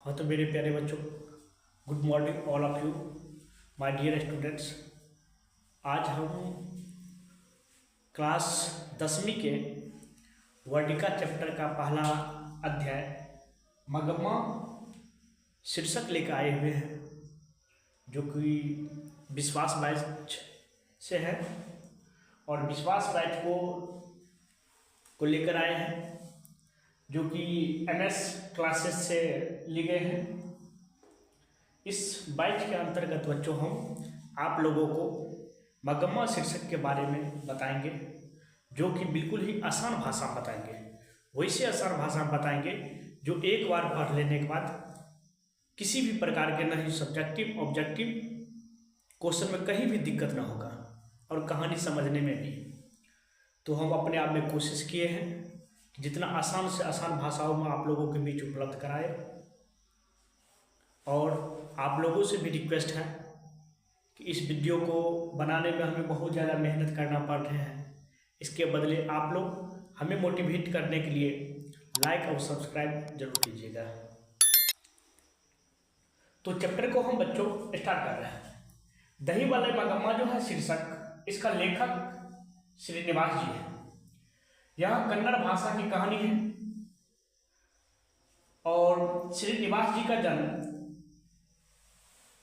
हाँ तो मेरे प्यारे बच्चों, good morning all of you my dear students. आज हम क्लास 10वीं के वर्णिका चैप्टर का पहला अध्याय मगमा शीर्षक लेकर आए हुए हैं, जो कि विश्वास बैच से है और विश्वास बैच को लेकर आए हैं, जो कि MS क्लासेस से लिए गए हैं। इस बैच के अंतर्गत बच्चों हम आप लोगों को मगमा शीर्षक के बारे में बताएंगे, जो कि बिल्कुल ही आसान भाषा में बताएंगे। वैसे आसान भाषा में बताएंगे जो एक बार पढ़ लेने के बाद किसी भी प्रकार के नहीं सब्जेक्टिव ऑब्जेक्टिव क्वेश्चन में कहीं भी दिक्कत ना होगा और कहानी समझने में भी। तो हम अपने आप में कोशिश किए हैं कि जितना आसान से आसान भाषाओं में आप लोगों के बीच उपलब्ध कराए, और आप लोगों से भी रिक्वेस्ट है कि इस वीडियो को बनाने में हमें बहुत ज़्यादा मेहनत करना पड़ रहे हैं। इसके बदले आप लोग हमें मोटिवेट करने के लिए लाइक और सब्सक्राइब जरूर कीजिएगा। तो चैप्टर को हम बच्चों स्टार्ट कर रहे हैं। दही वाले मगम्मा जो है शीर्षक, इसका लेखक श्रीनिवास जी है। यह कन्नड़ भाषा की कहानी है और श्रीनिवास जी का जन्म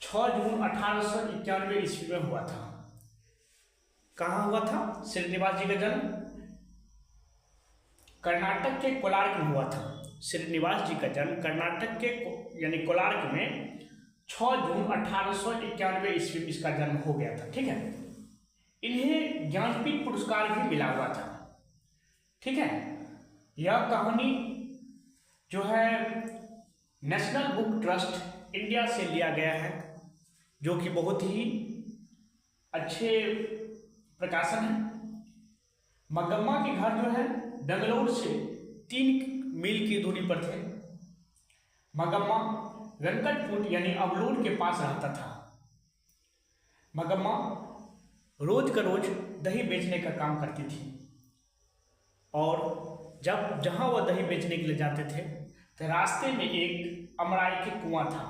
6 जून 1891 ईस्वी में हुआ था। कहाँ हुआ था? श्रीनिवास जी का जन्म कर्नाटक के कोलार्क में हुआ था। श्रीनिवास जी का जन्म कर्नाटक के यानी कोलार्क में 6 जून 1891 ईस्वी में इसका जन्म हो गया था। ठीक है, इन्हें ज्ञानपीठ पुरस्कार भी मिला हुआ था। ठीक है, यह कहानी जो है नेशनल बुक ट्रस्ट इंडिया से लिया गया है, जो कि बहुत ही अच्छे प्रकाशन है। मगम्मा के घर जो है बेंगलोर से 3 मील की दूरी पर थे। मगम्मा वेंकटपुर यानी अवलूर के पास रहता था। मगम्मा रोज का रोज दही बेचने का काम करती थी, और जब जहाँ वह दही बेचने के लिए जाते थे तो रास्ते में एक अमराई के कुआं था,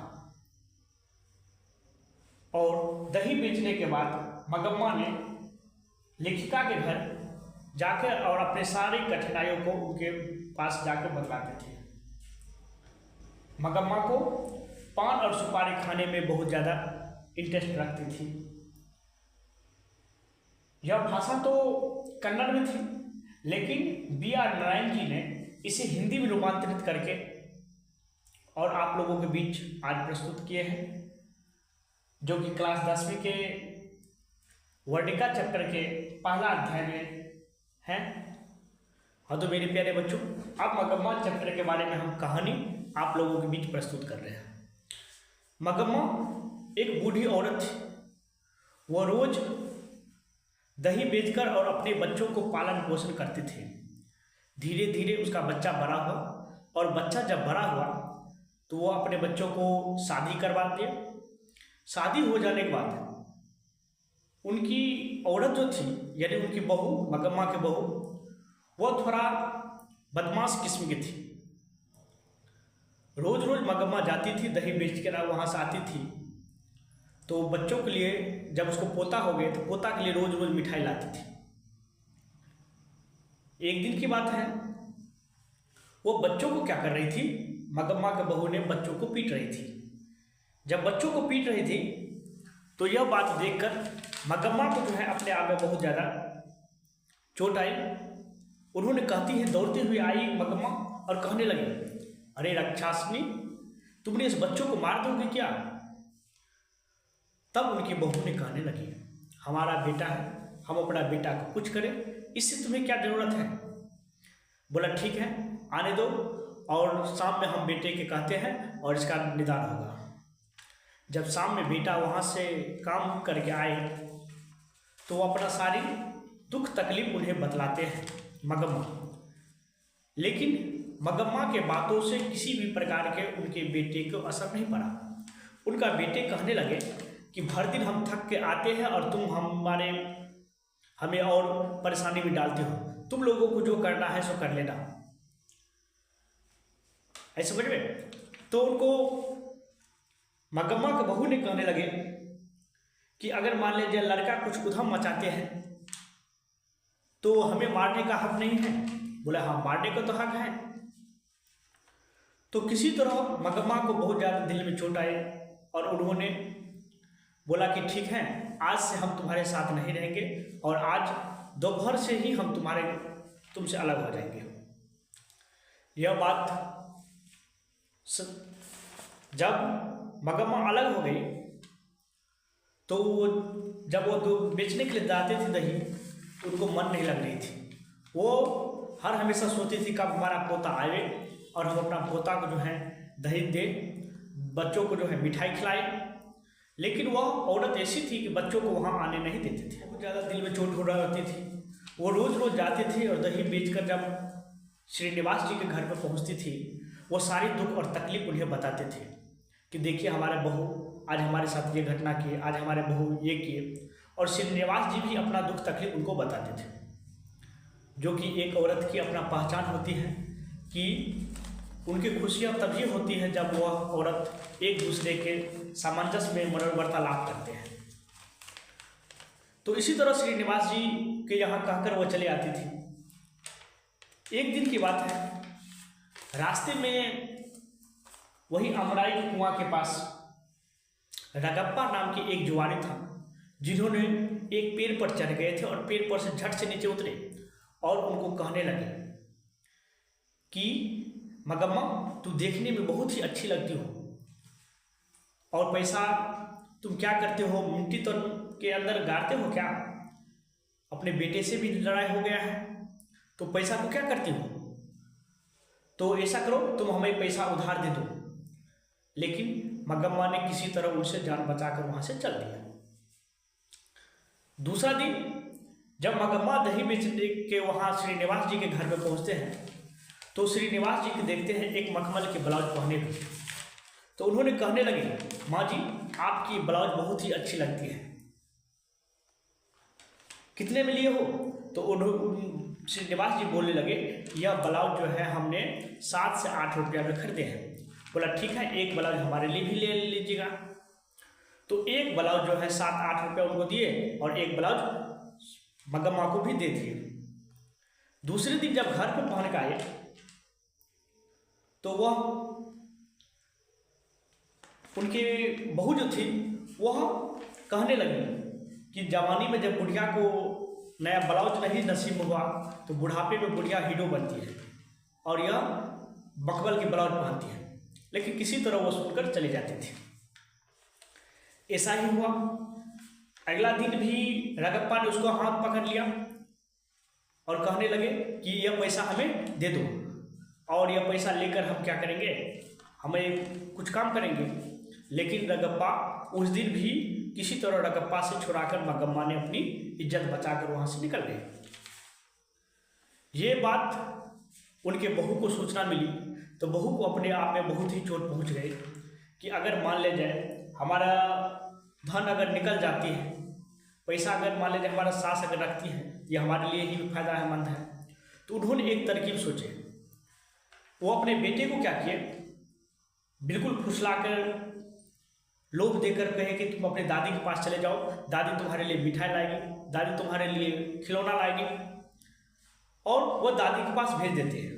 और दही बेचने के बाद मगम्मा ने लेखिका के घर जाकर और अपने सारी कठिनाइयों को उनके पास जाकर बतलाते थे। मगम्मा को पान और सुपारी खाने में बहुत ज़्यादा इंटरेस्ट रखती थी। यह भाषा तो कन्नड़ में थी, लेकिन B.R. नारायण जी ने इसे हिंदी में रूपांतरित करके और आप लोगों के बीच आज प्रस्तुत किए हैं, जो कि क्लास 10वीं के वर्णिका चैप्टर के पहला अध्याय में है। हाँ तो मेरे प्यारे बच्चों, अब मगम्मा चैप्टर के बारे में हम कहानी आप लोगों के बीच प्रस्तुत कर रहे हैं। मगम्मा एक बूढ़ी औरत थी। वह रोज दही बेचकर और अपने बच्चों को पालन पोषण करते थे। धीरे धीरे उसका बच्चा बड़ा हुआ, और बच्चा जब बड़ा हुआ तो वो अपने बच्चों को शादी करवा दिए। शादी हो जाने के बाद उनकी औरत जो थी, यानी उनकी बहू, मगम्मा की बहू, वो थोड़ा बदमाश किस्म की थी। रोज रोज मगम्मा जाती थी दही बेच कर, वहाँ से आती थी तो बच्चों के लिए, जब उसको पोता हो गए तो पोता के लिए रोज रोज मिठाई लाती थी। एक दिन की बात है, वो बच्चों को क्या कर रही थी, मगम्मा के बहू ने बच्चों को पीट रही थी। जब बच्चों को पीट रही थी तो यह बात देखकर मगम्मा को जो है अपने आप में बहुत ज़्यादा चोट आई। उन्होंने कहती है दौड़ती हुई आई मगम्मा और कहने लगी, अरे राक्षसनी, तुमने इस बच्चों को मार दोगे क्या? तब उनकी बहू ने कहने लगी, हमारा बेटा है, हम अपना बेटा को कुछ करें, इससे तुम्हें क्या जरूरत है? बोला ठीक है, आने दो, और शाम में हम बेटे के कहते हैं और इसका निदान होगा। जब शाम में बेटा वहाँ से काम करके आए तो वो अपना सारी दुख तकलीफ उन्हें बतलाते हैं मगम्मा। लेकिन मगम्मा के बातों से किसी भी प्रकार के उनके बेटे को असर नहीं पड़ा। उनका बेटे कहने लगे कि भर दिन हम थक के आते हैं और तुम हमें और परेशानी में डालते हो। तुम लोगों को जो करना है सो कर लेना। ऐसे समझ में? तो उनको मगम्मा के बहू ने कहने लगे कि अगर मान लीजिए लड़का कुछ उधम मचाते हैं तो हमें मारने का हक नहीं है। बोला हाँ, मारने का तो हक है। तो किसी तरह मगम्मा को बहुत ज़्यादा दिल में चोट आई और उन्होंने बोला कि ठीक है, आज से हम तुम्हारे साथ नहीं रहेंगे और आज दोपहर से ही हम तुमसे अलग हो जाएंगे। यह बात जब मगम्मा अलग हो गई तो जब वो बेचने के लिए जाते थे दही तो उनको मन नहीं लग रही थी। वो हर हमेशा सोचती थी कब हमारा पोता आए और हम अपना पोता को जो है दही दे, बच्चों को जो है मिठाई खिलाए। लेकिन वह औरत ऐसी थी कि बच्चों को वहाँ आने नहीं देते थे। बहुत ज़्यादा दिल में चोट हो रही होती थी। वो रोज़ रोज़ जाते थे और दही बेचकर जब श्रीनिवास जी के घर पर पहुँचती थी वो सारी दुख और तकलीफ उन्हें बताते थे कि देखिए हमारे बहू आज हमारे साथ ये घटना की, आज हमारे बहू ये किए। और श्रीनिवास जी भी अपना दुख तकलीफ उनको बताते थे, जो कि एक औरत की अपना पहचान होती है कि उनकी खुशियाँ तभी होती हैं जब वह औरत एक दूसरे के सामंजस्य में मनोवार्तालाप करते हैं। तो इसी तरह श्रीनिवास जी के यहाँ कहकर वह चले आती थी। एक दिन की बात है, रास्ते में वही अमराई के कुआं के पास रगप्पा नाम के एक जुआरी था, जिन्होंने एक पेड़ पर चढ़ गए थे और पेड़ पर से झट से नीचे उतरे और उनको कहने लगे कि मगम्मा, तू देखने में बहुत ही अच्छी लगती हो और पैसा तुम क्या करते हो, मिट्टी तो के अंदर गाड़ते हो क्या? अपने बेटे से भी लड़ाई हो गया है तो पैसा को क्या करती हो? तो ऐसा करो, तुम हमें पैसा उधार दे दो। लेकिन मगम्मा ने किसी तरह उनसे जान बचाकर वहां से चल दिया। दूसरा दिन जब मगम्मा दही बेचने के वहां श्रीनिवास जी के घर में पहुंचते हैं तो श्रीनिवास जी को देखते हैं एक मखमल के ब्लाउज पहने हुए। तो उन्होंने कहने लगे, माँ जी आपकी ब्लाउज बहुत ही अच्छी लगती है, कितने में लिए हो? तो श्रीनिवास जी बोलने लगे, यह ब्लाउज जो है हमने 7 से 8 रुपया में खरीदे हैं। बोला ठीक है, एक ब्लाउज हमारे लिए भी ले लीजिएगा। तो एक ब्लाउज जो है 7-8 रुपया उनको दिए और एक ब्लाउज मगम्मा को भी दे दिए। दूसरे दिन जब घर पर पहन के आए तो वह उनकी बहू जो थी वह कहने लगी कि जवानी में जब बुढ़िया को नया ब्लाउज नहीं नसीब हुआ तो बुढ़ापे में बुढ़िया हीरो बनती है और यह मखमल की ब्लाउज पहनती है। लेकिन किसी तरह वो सुनकर चली जाती थी। ऐसा ही हुआ। अगला दिन भी रगप्पा ने उसको हाथ पकड़ लिया और कहने लगे कि यह पैसा हमें दे दो और यह पैसा लेकर हम क्या करेंगे, हमें कुछ काम करेंगे। लेकिन रगप्पा उस दिन भी किसी तरह रगप्पा से छुड़ाकर मगम्मा ने अपनी इज्जत बचाकर वहां से निकल गए। ये बात उनके बहू को सूचना मिली तो बहू को अपने आप में बहुत ही चोट पहुंच गई कि अगर मान ले जाए हमारा धन अगर निकल जाती है, पैसा अगर मान लीजिए हमारा सास अगर रखती है, ये हमारे लिए ही फायदेमंद है। तो उन्होंने एक तरकीब सोचे। वो अपने बेटे को क्या किए, बिल्कुल फुसलाकर लोभ देकर कहे कि तुम अपने दादी के पास चले जाओ, दादी तुम्हारे लिए मिठाई लाएगी, दादी तुम्हारे लिए खिलौना लाएगी। और वो दादी के पास भेज देते हैं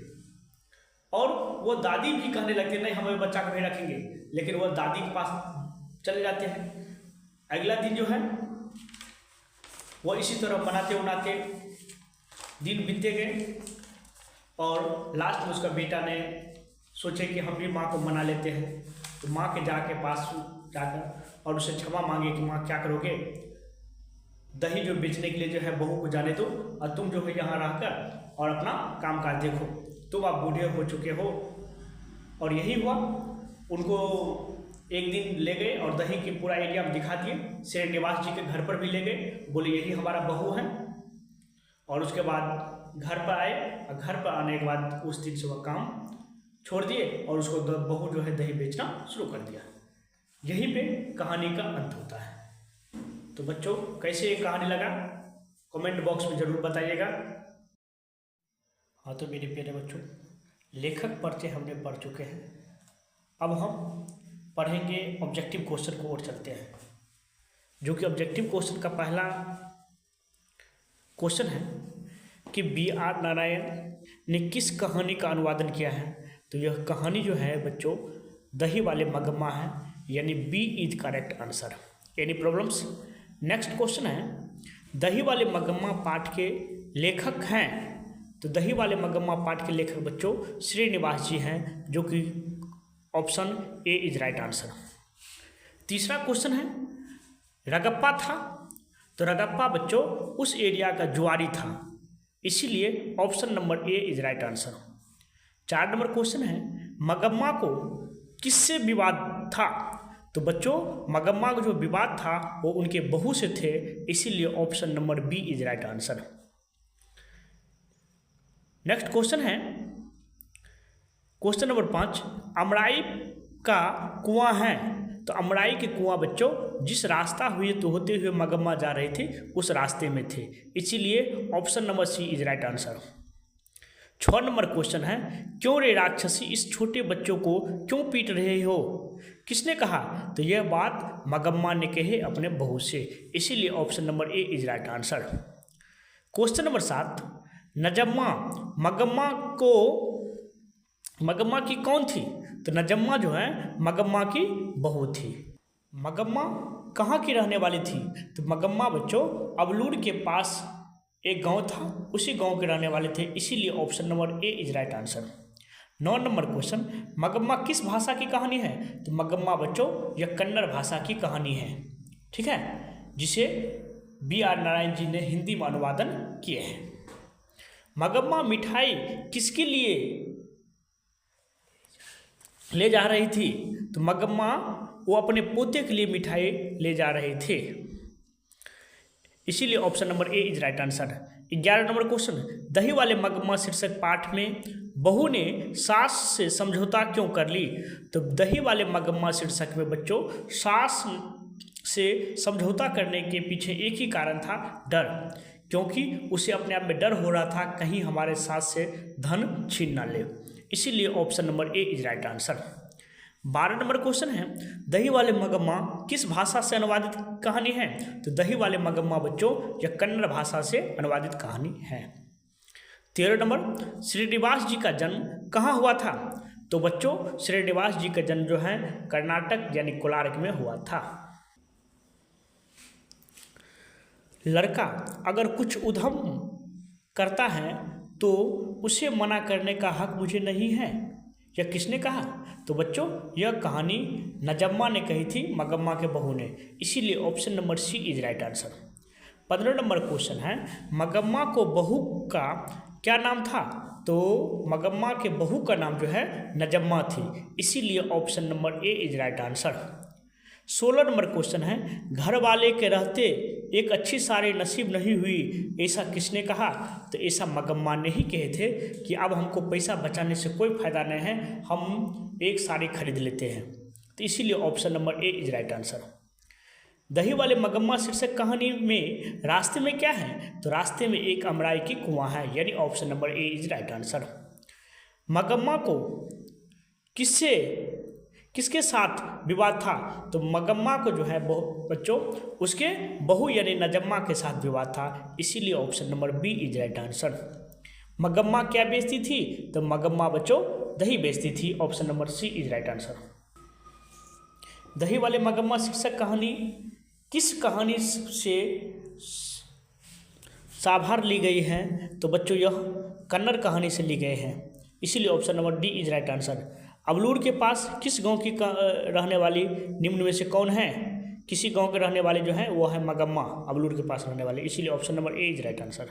और वो दादी भी कहने लगती है नहीं हमें बच्चा को नहीं रखेंगे, लेकिन वो दादी के पास चले जाते हैं। अगला दिन जो है वो इसी तरह बनाते बनाते दिन बीतते गए और लास्ट में उसका बेटा ने सोचे कि हम भी माँ को मना लेते हैं। तो माँ के पास जाकर और उससे क्षमा मांगे कि माँ क्या करोगे, दही जो बेचने के लिए जो है बहू को जाने दो और तुम जो है यहाँ रहकर और अपना काम काज देखो, तुम आप बूढ़े हो चुके हो। और यही हुआ। उनको एक दिन ले गए और दही की पूरा एरिया दिखा दिए, श्रीनिवास जी के घर पर भी ले गए, बोले यही हमारा बहू है। और उसके बाद घर पर आए और घर पर आने के बाद उस दिन से वह काम छोड़ दिए और उसको बहू जो है दही बेचना शुरू कर दिया। यहीं पे कहानी का अंत होता है। तो बच्चों कैसे ये कहानी लगा कमेंट बॉक्स में ज़रूर बताइएगा। हाँ तो मेरे प्यारे बच्चों, लेखक परिचय हमने पढ़ चुके हैं। अब हम पढ़ेंगे ऑब्जेक्टिव क्वेश्चन को और चलते हैं, जो कि ऑब्जेक्टिव क्वेश्चन का पहला क्वेश्चन है कि बी आर नारायण ने किस कहानी का अनुवादन किया है। तो यह कहानी जो है बच्चों दही वाले मगम्मा है, यानी B is correct answer. Any problems? Next question है दही वाले मगम्मा पाठ के लेखक हैं। तो दही वाले मगम्मा पाठ के लेखक बच्चों श्रीनिवास जी हैं, जो कि option A is right answer. तीसरा क्वेश्चन है रगप्पा था। तो रगप्पा बच्चों उस एरिया का जुआरी था, इसीलिए option number A is right answer. 4 number question है मगम्मा को किससे विवाद था। तो बच्चों मगम्मा का जो विवाद था वो उनके बहू से थे, इसीलिए option number B is right answer. Next question है क्वेश्चन नंबर 5 अमराई का कुआं है। तो अमराई के कुआं बच्चों जिस रास्ता हुए तो होते हुए मगम्मा जा रहे थे उस रास्ते में थे, इसीलिए option number C is right answer. 6 number question है क्यों रे राक्षसी इस छोटे बच्चों को क्यों पीट रहे हो, किसने कहा। तो यह बात मगम्मा ने कहे अपने बहू से, इसीलिए option number A is right answer. Question number 7 Najamma Magamma की कौन थी। तो नजम्मा जो है मगम्मा की बहू थी। मगम्मा कहाँ की रहने वाली थी। तो मगम्मा बच्चों अबलूर के पास एक गांव था, उसी गांव के रहने वाले थे, इसीलिए option number A is right answer. 9 number question Magamma किस भाषा की कहानी है। तो मगम्मा बच्चों यह कन्नड़ भाषा की कहानी है, ठीक है, जिसे बी आर नारायण जी ने हिंदी में अनुवादन किए हैं। मगम्मा मिठाई किसके लिए ले जा रही थी। तो मगम्मा वो अपने पोते के लिए मिठाई ले जा रहे थे, इसीलिए option number A is right answer. 11 number question दही वाले मगम्मा शीर्षक पाठ में बहू ने सास से समझौता क्यों कर ली। तो दही वाले मगम्मा शीर्षक में बच्चों सास से समझौता करने के पीछे एक ही कारण था, डर, क्योंकि उसे अपने आप में डर हो रहा था कहीं हमारे सास से धन छीन ना ले, इसीलिए option number A is right answer. 12 number question है दही वाले मगम्मा किस भाषा से अनुवादित कहानी है। तो दही वाले मगम्मा बच्चों यह कन्नड़ भाषा से अनुवादित कहानी है। 13 नंबर श्रीनिवास जी का जन्म कहाँ हुआ था। तो बच्चों श्रीनिवास जी का जन्म जो है कर्नाटक यानी कोलार में हुआ था। लड़का अगर कुछ उद्यम करता है तो उसे मना करने का हक मुझे नहीं है, यह किसने कहा। तो बच्चों यह कहानी नजम्मा ने कही थी मगम्मा के बहू ने, इसीलिए option number C is right answer. 15 number question है मगम्मा को बहू का क्या नाम था। तो मगम्मा के बहू का नाम जो है नजम्मा थी, इसीलिए option number A is right answer. 16 number question है घर वाले के रहते एक अच्छी साड़ी नसीब नहीं हुई, ऐसा किसने कहा। तो ऐसा मगम्मा ने ही कहे थे कि अब हमको पैसा बचाने से कोई फायदा नहीं है, हम एक साड़ी खरीद लेते हैं, तो इसीलिए option number A is right answer. दही वाले मगम्मा शीर्षक कहानी में रास्ते में क्या है। तो रास्ते में एक अमराई की कुआं है, यानी option number A is right answer. Magamma को किसके साथ विवाद था। तो मगम्मा को जो है बच्चों उसके बहू यानी नजम्मा के साथ विवाद था, इसीलिए option number B is right answer. Magamma क्या बेचती थी। तो मगम्मा बच्चों दही बेचती थी, option number C is right answer. दही वाले मगम्मा शीर्षक कहानी किस कहानी से साभार ली गई है। तो बच्चों यह कन्नड़ कहानी से ली गए हैं, इसीलिए option number D is right answer. Ablur के पास किस गांव की रहने वाली निम्न में से कौन है। किसी गांव के रहने वाले जो हैं वो है मगम्मा, अबलूर के पास रहने वाले, इसीलिए option number A is right answer.